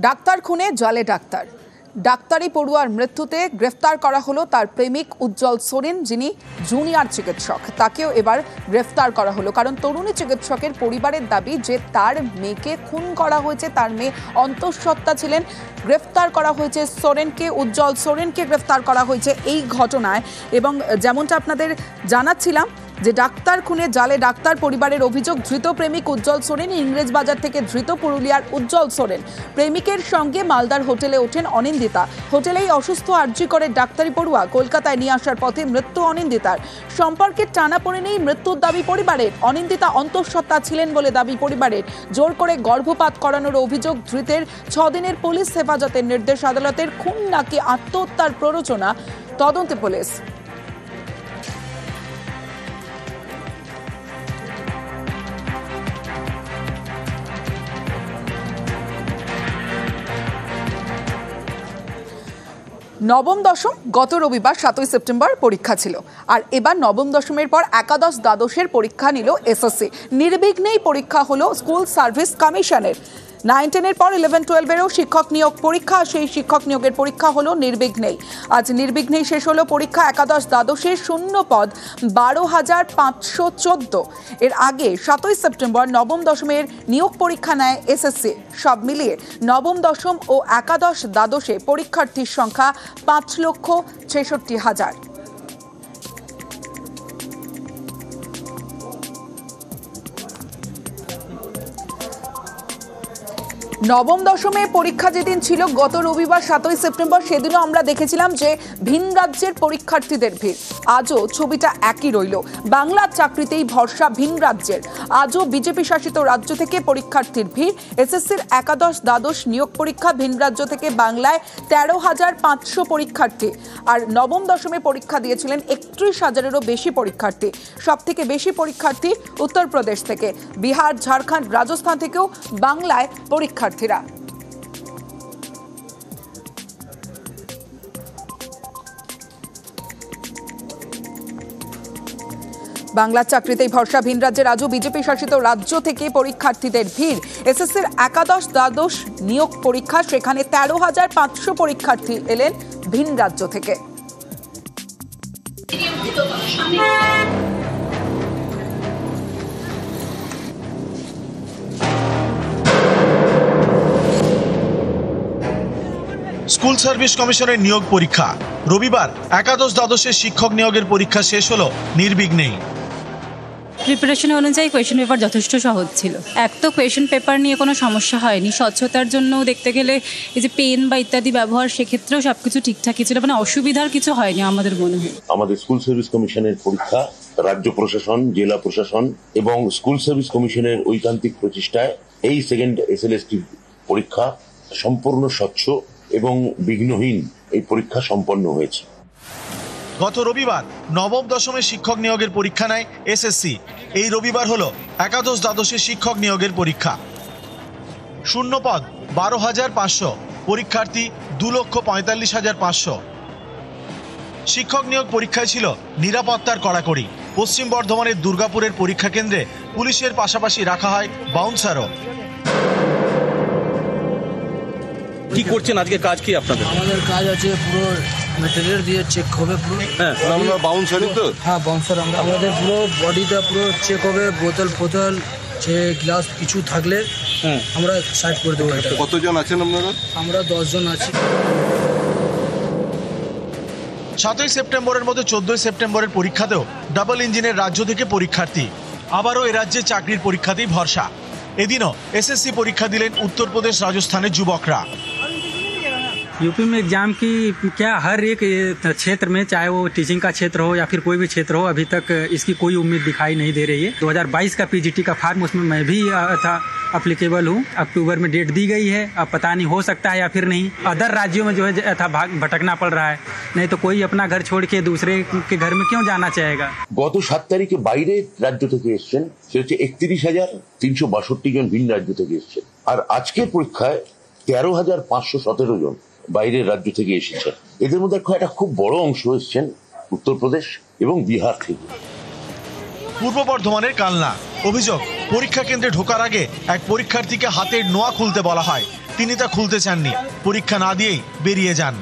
Doctor খুনে জালে doctor. ডাক্তারি পড়ুয়ার মৃত্যুতে গ্রেফতার করা হলো তার প্রেমিক উজ্জ্বল সোরেন, যিনি জুনিয়র চিকিৎসক। তাকেও এবার গ্রেফতার করা হলো, কারণ তরুণী চিকিৎসকের পরিবারের দাবি যে তার মেয়েকে খুন করা হয়েছে, তার মেয়ে অন্তঃসত্ত্বা ছিলেন। গ্রেফতার করা হয়েছে সোরেনকে, উজ্জ্বল সোরেনকে গ্রেফতার করা হয়েছে এই ঘটনায়। এবং যেমনটা আপনাদের জানাচ্ছিলাম যে ডাক্তার খুনে জালে ডাক্তার পরিবারের অভিযোগ, ধৃত প্রেমিক উজ্জ্বল সোরেন, ইংরেজবাজার থেকে ধৃত পুরুলিয়ার উজ্জ্বল সোরেন। প্রেমিকের সঙ্গে মালদার হোটেলে ওঠেন অনিন্দিতা। হোটেলেই অসুস্থ আরজি করে ডাক্তারি পড়ুয়া কলকাতায় নিয়ে আসার পথে মৃত্যু অনিন্দিতার। সম্পর্কের টানাপোড়েনেই মৃত্যুর দাবি পরিবারের। অনিন্দিতা অন্তঃসত্ত্বা ছিলেন বলে দাবি পরিবারের। জোর করে গর্ভপাত করানোর অভিযোগ ধৃতের। 6 দিনের পুলিশ হেফাজতের নির্দেশ আদালতের। খুন নাকি আত্মহত্যার প্ররোচনা, তদন্তে পুলিশ। নবম দশম গত রবিবার 7ই সেপ্টেম্বর পরীক্ষা ছিল, আর এবার নবম দশমের পর একাদশ দ্বাদশের পরীক্ষা নিল এসএসসি। নির্বিঘ্নেই পরীক্ষা হলো স্কুল সার্ভিস কমিশনের। 9-10-এর পর 11-12-এরও শিক্ষক নিয়োগ পরীক্ষা, সেই শিক্ষক নিয়োগের পরীক্ষা হলো নির্বিঘ্নেই। আজ নির্বিঘ্নেই শেষ হলো পরীক্ষা একাদশ দ্বাদশের। শূন্য পদ 12,514। এর আগে 7ই সেপ্টেম্বর নবম দশমের নিয়োগ পরীক্ষা নেয় এসএসসি। সব মিলিয়ে নবম দশম ও একাদশ দ্বাদশে পরীক্ষার্থীর সংখ্যা 5,66,000। নবম দশমে পরীক্ষা যেদিন ছিল গত রবিবার 7ই সেপ্টেম্বর, সেদিনও আমরা দেখেছিলাম যে ভিন রাজ্যের পরীক্ষার্থীদের ভিড়। আজও ছবিটা একই রইল। বাংলার চাকরিতেই ভরসা ভিন রাজ্যের। আজও বিজেপি শাসিত রাজ্য থেকে পরীক্ষার্থীর ভিড়। এসএসসির একাদশ দ্বাদশ নিয়োগ পরীক্ষা ভিন রাজ্য থেকে বাংলায় 13,500 পরীক্ষার্থী। আর নবম দশমে পরীক্ষা দিয়েছিলেন 31,000-এরও বেশি পরীক্ষার্থী। সব থেকে বেশি পরীক্ষার্থী উত্তরপ্রদেশ থেকে। বিহার, ঝাড়খণ্ড, রাজস্থান থেকেও বাংলায় পরীক্ষার্থীরা। বাংলার চাকরিতেই ভরসা ভিন রাজ্যের। আজও বিজেপি শাসিত রাজ্য থেকে পরীক্ষার্থীদের ভিড়। এসএসসির একাদশ দ্বাদশ নিয়োগ পরীক্ষা, সেখানে 13,500 পরীক্ষার্থী এলেন ভিন রাজ্য থেকে। স্কুল সার্ভিস কমিশনের নিয়োগ পরীক্ষা রবিবার একাদশ দ্বাদশের শিক্ষক নিয়োগের পরীক্ষা শেষ হলো নির্বিঘ্নেই। প্রিপারেশন অনুযায়ী কোয়েশ্চেন পেপার যথেষ্ট সহজ ছিল। এক তো কোয়েশ্চেন পেপার নিয়ে কোনো সমস্যা হয়নি। স্বচ্ছতার জন্য দেখতে গেলে এই যে পেন বা ইত্যাদি ব্যবহার, সেক্ষেত্রেও সব কিছু ঠিকঠাকই ছিল, মানে অসুবিধার কিছু হয়নি আমাদের মনে হয়। আমাদের স্কুল সার্ভিস কমিশনের পরীক্ষা রাজ্য প্রশাসন, জেলা প্রশাসন এবং স্কুল সার্ভিস কমিশনের ঐকান্তিক প্রচেষ্টায় এই সেকেন্ড এসএলএসটি পরীক্ষা সম্পূর্ণ স্বচ্ছ এবং বিঘ্নহীন এই পরীক্ষা সম্পন্ন হয়েছে। গত রবিবার নবম দশমের শিক্ষক নিয়োগের পরীক্ষা নেয় এসএসসি। এই রবিবার হলো একাদশ দ্বাদশের শিক্ষক নিয়োগের পরীক্ষা। শূন্য পদ 12,500, পরীক্ষার্থী 2,45,500। শিক্ষক নিয়োগ পরীক্ষায় ছিল নিরাপত্তার কড়াকড়ি। পশ্চিম বর্ধমানের দুর্গাপুরের পরীক্ষা কেন্দ্রে পুলিশের পাশাপাশি রাখা হয় বাউন্সারও। কি করছেন আজকে? কাজ কি আপনাদের? আমাদের কাজ আছে পুরো মেটেরিয়াল দিয়ে চেক হবে পুরো। হ্যাঁ, আমরা বাউন্সারই তো। হ্যাঁ, বাউন্সার। আমাদের পুরো বডিটা পুরো চেক হবে। বোতল ফোতল যে গ্লাস কিছু থাকলে আমরা সাইড করে দেবো। কতজন আছেন আপনারা? আমরা 10 জন আছি। 7ই সেপ্টেম্বরের মধ্যে 14ই সেপ্টেম্বরের পরীক্ষাতেও ডাবল ইঞ্জিনের রাজ্য থেকে পরীক্ষার্থী। আবারও এ রাজ্যে চাকরির পরীক্ষাতেই ভরসা। এদিনও এসএসসি পরীক্ষা দিলেন উত্তরপ্রদেশ, রাজস্থানের যুবকরা। यूपी में एग्जाम की क्या हर एक क्षेत्र में, चाहे वो टीचिंग का क्षेत्र हो या फिर कोई भी क्षेत्र हो, अभी तक इसकी कोई उम्मीद दिखाई नहीं दे रही है। 2022 का पीजीटी का फॉर्म, उसमें मैं भी था अप्लीकेबल हूँ। अक्टूबर में डेट दी गई है, अब पता नहीं हो सकता है या फिर नहीं। अदर राज्यों में जो है था भटकना पड़ रहा है, नहीं तो कोई अपना घर छोड़ के दूसरे के घर में क्यों जाना चाहेगा। গত 7 তারিখে বাইরের রাজ্য থেকে এসছেন, সে হচ্ছে 31,362 জন ভিন রাজ্য থেকে এসছেন। আর আজকের পরীক্ষায় 13,517 জন বাইরের রাজ্য থেকে এসেছেন। এদের মধ্যে একটা খুব বড় অংশ এসেছেন উত্তরপ্রদেশ এবং বিহার থেকে। পূর্ব বর্ধমানের কালনা। অভিযোগ, পরীক্ষা কেন্দ্রে ঢোকার আগে এক পরীক্ষার্থীকে হাতের নোয়া খুলতে বলা হয়। তিনি তা খুলতে চাননি, পরীক্ষা না দিয়েই বেরিয়ে যান।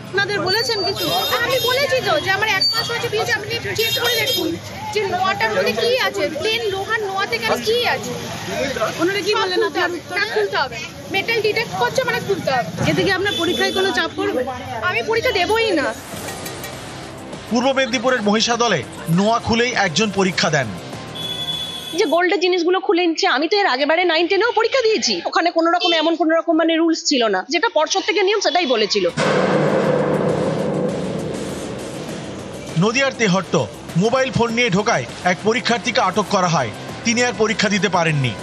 আপনাদের বলেছেন কিছু? আমি বলেছি তো যে আমার 1 মাস হয়েছে বিয়েতে, আপনি চেক করে দেখুন যে নোয়াটার মধ্যে কি আছে, প্লেন লোহার নোয়াতে কেন কি আছে। ওনারা কি বললেন? না খুলতে হবে, মেটাল ডিটেক্ট করছে মানে খুলতে হবে। এতে কি আপনার পরীক্ষায় কোনো চাপ পড়বে? আমি পরীক্ষা দেবই না। পূর্ব মেদিনীপুরের মহিষাদলে নোয়া খুলেই একজন পরীক্ষা দেন। যে গোল্ডের জিনিসগুলো খুলে নিচ্ছে, আমি তো এর আগেবারে 9-10-এও পরীক্ষা দিয়েছি, ওখানে কোনো রকম এমন কোনো রকম মানে রুলস ছিল না, যেটা পর্ষদ থেকে নিয়ম সেটাই বলেছিল। নদিয়ার তেহট্ট মোবাইল ফোন নিয়ে ঢোকায় এক পরীক্ষার্থীকে আটক করা হয়, তিনি আর পরীক্ষা দিতে পারেননি।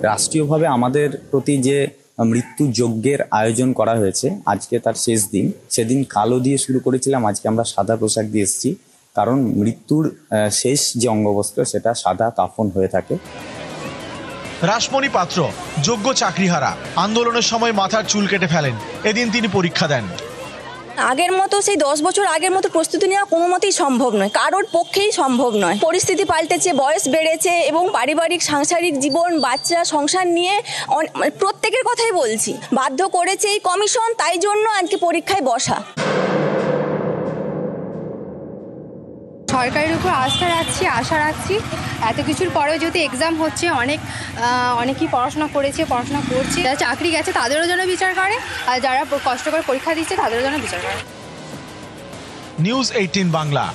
রাষ্ট্রীয়ভাবে আমাদের প্রতি যে মৃত্যু যজ্ঞের আয়োজন করা হয়েছে, আজকে তার শেষ দিন। সেদিন কালো দিয়ে শুরু করেছিলাম, আজকে আমরা সাদা পোশাক দিয়ে এসেছি, কারণ মৃত্যুর শেষ যে অঙ্গবস্ত্র সেটা সাদা কাফন হয়ে থাকে। রাসমণি পাত্র যোগ্য চাকরিহারা, আন্দোলনের সময় মাথার চুল কেটে ফেলেন, এদিন তিনি পরীক্ষা দেন। আগের মতো সেই 10 বছর আগের মতো প্রস্তুতি নেওয়া কোনো মতেই সম্ভব নয়, কারোর পক্ষেই সম্ভব নয়। পরিস্থিতি পাল্টেছে, বয়স বেড়েছে এবং পারিবারিক সাংসারিক জীবন, বাচ্চা, সংসার নিয়ে প্রত্যেকের কথাই বলছি, বাধ্য করেছে এই কমিশন, তাই জন্য আজকে পরীক্ষায় বসা। সরকারের উপর আশা রাখছি। এত কিছুর পরেও যদি এক্সাম হচ্ছে, অনেকেই পড়াশোনা করছে, যারা চাকরি গেছে তাদেরও যেন বিচার করে, আর যারা কষ্ট করে পরীক্ষা দিচ্ছে তাদেরও যেন বিচার করে। নিউজ 18 বাংলা।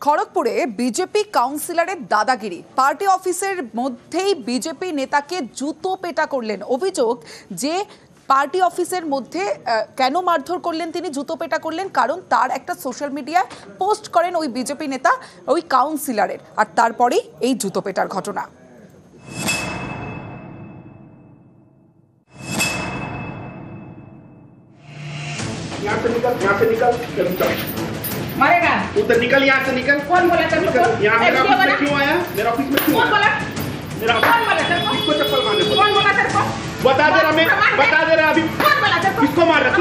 খড়গপুরে বিজেপি কাউন্সিলরের দাদাগিরি, পার্টি অফিসের মধ্যেই বিজেপি নেতাকে জুতো পেটা করলেন। অভিযোগ যে পার্টি অফিসের মধ্যে কেন মারধর করলেন তিনি, জুতো পেটা করলেন, কারণ তার একটা সোশ্যাল মিডিয়ায় পোস্ট করেন ওই বিজেপি নেতা ওই কাউন্সিলরের, আর তারপরেই এই জুতো পেটার ঘটনা। मारेगा उधर निकल, यहाँ से निकल। कौन बोला तेरे को? यहाँ मेरा ऑफिस में क्यों आया? मेरा ऑफिस में क्यों? कौन बोला? मेरा कौन बोला तेरे को? किसको चप्पल मारने बोला? कौन बोला तेरे को? बता दे रहा मैं, बता दे रहा अभी। कौन बोला तेरे को? किसको मार रहा?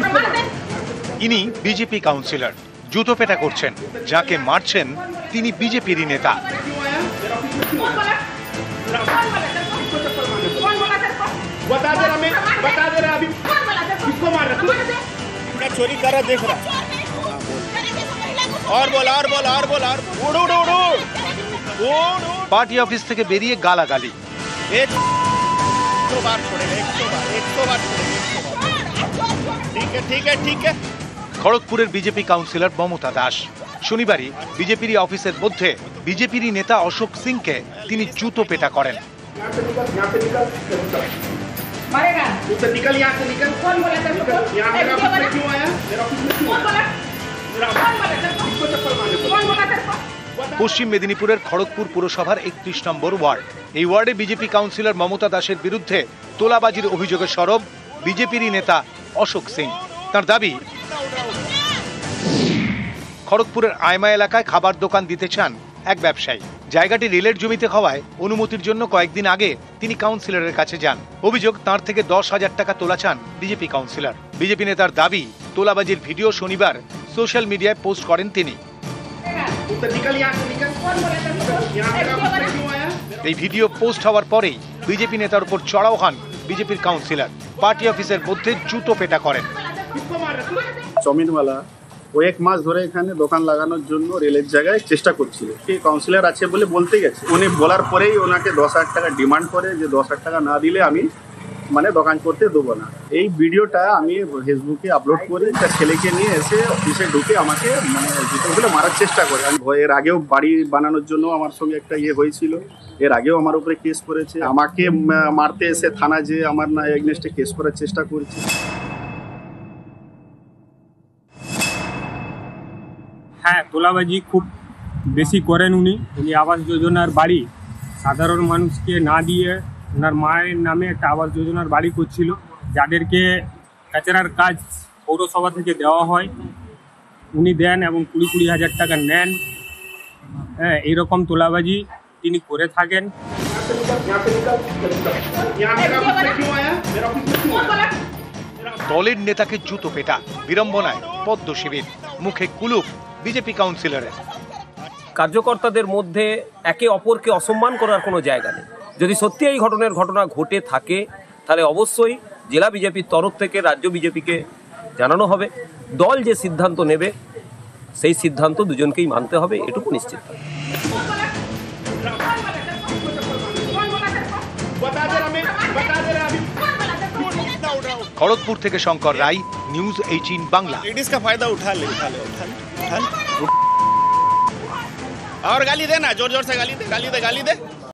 मार दे। ইনি বিজেপি কাউন্সিলর, জুতো পেটা করছেন, যাকে মারছেন তিনি বিজেপিরই নেতা। बता दे रहा मैं, बता दे रहा अभी। किसको मार रहा? क्या चोरी कर रहा देख रहा? और बोल, और बोल, और बोल, और उड़ उड़ उड़ उड़। পার্টি অফিস থেকে বেরিয়ে গালাগালি। 100 बार छोड़ेगा, 100 बार छोड़ेगा। ठीक है। খড়গপুরের বিজেপি কাউন্সিলর মমতা দাস শনিবারই বিজেপির অফিসের মধ্যে বিজেপির নেতা অশোক সিংকে তিনি জুতো পেটা করেন। मारेगा उधर निकल, यहाँ से निकल। कौन बोला तेरे को? यहाँ मेरा ऑफिस में क्यों आया? मेरा ऑफिस में क्यों? कौन बोला? कौन बोला तेरे को? किसको चप्पल मारने बोला? कौन बोला तेरे को? পশ্চিম মেদিনীপুরের খড়গপুর পুরসভার 31 নম্বর ওয়ার্ড। এই ওয়ার্ডে বিজেপি কাউন্সিলর মমতা দাসের বিরুদ্ধে তোলাবাজির অভিযোগের সরব বিজেপির নেতা অশোক সিং। তার দাবি, খড়গপুরের আয়মা এলাকায় খাবার দোকান দিতে চান এক ব্যবসায়ী। জায়গাটি রেলের জমিতে হওয়ায় অনুমতির জন্য কয়েকদিন আগে তিনি কাউন্সিলরের কাছে যান। অভিযোগ, তার থেকে 10,000 টাকা তোলা চান বিজেপি কাউন্সিলর। বিজেপি নেতার দাবি, তোলাবাজির ভিডিও শনিবার সোশ্যাল মিডিয়ায় পোস্ট করেন তিনি। এই ভিডিও পোস্ট হওয়ার পরেই বিজেপি নেতার উপর চড়াও হন বিজেপির কাউন্সিলর, পার্টি অফিসের মধ্যে জুতো পেটা করেন। চাউমিনওয়ালা ও 1 মাস ধরে এখানে দোকান লাগানোর জন্য রেলের জায়গায় চেষ্টা করছিল। কি কাউন্সিলর আছে বলে বলতে গেছে, উনি বলার পরেই ওনাকে 10,000 টাকা ডিমান্ড করে, যে 10,000 টাকা না দিলে আমি দোকান করতে দেবো না। এই ভিডিওটা আমি ফেসবুকে আপলোড করে তার ছেলেকে নিয়ে এসে অফিসে ঢুকে আমাকে জুতোগুলো মারার চেষ্টা করে। আমি এর আগেও বাড়ি বানানোর জন্য আমার সঙ্গে একটা হয়েছিল, এর আগেও আমার উপরে কেস করেছে, আমাকে মারতে এসে থানা যে আমার এগনেস্টে কেস করার চেষ্টা করেছে। হ্যাঁ, তোলাবাজি খুব বেশি করেন উনি। আবাস যোজনার বাড়ি সাধারণ মানুষকে না দিয়ে ওনার মায়ের নামে একটা আবাস যোজনার বাড়ি করছিল, যাদেরকে কাচরার কাজ পৌরসভা থেকে দেওয়া হয়, উনি দেন এবং 20,000 টাকা নেন। হ্যাঁ, এইরকম তোলাবাজি তিনি করে থাকেন। দলের নেতাকে জুতো পেটা, বিড়ম্বনায় পদ্ম শিবির। মুখে কুলুপ বিজেপি কাউন্সিলরের। কার্যকর্তাদের মধ্যে একে অপরকে অসম্মান করার কোনো জায়গা নেই। যদি সত্যি এই ঘটনা ঘটে থাকে তাহলে অবশ্যই জেলা বিজেপির তরফ থেকে রাজ্য বিজেপিকে জানানো হবে। দল যে সিদ্ধান্ত নেবে সেই সিদ্ধান্ত দুজনকেই মানতে হবে, এটুকু নিশ্চিত। খড়গপুর থেকে শঙ্কর রায়, নিউজ 18 বাংলা। लेडीज का फायदा उठा ले और गाली दे ना, जोर जोर से गाली दे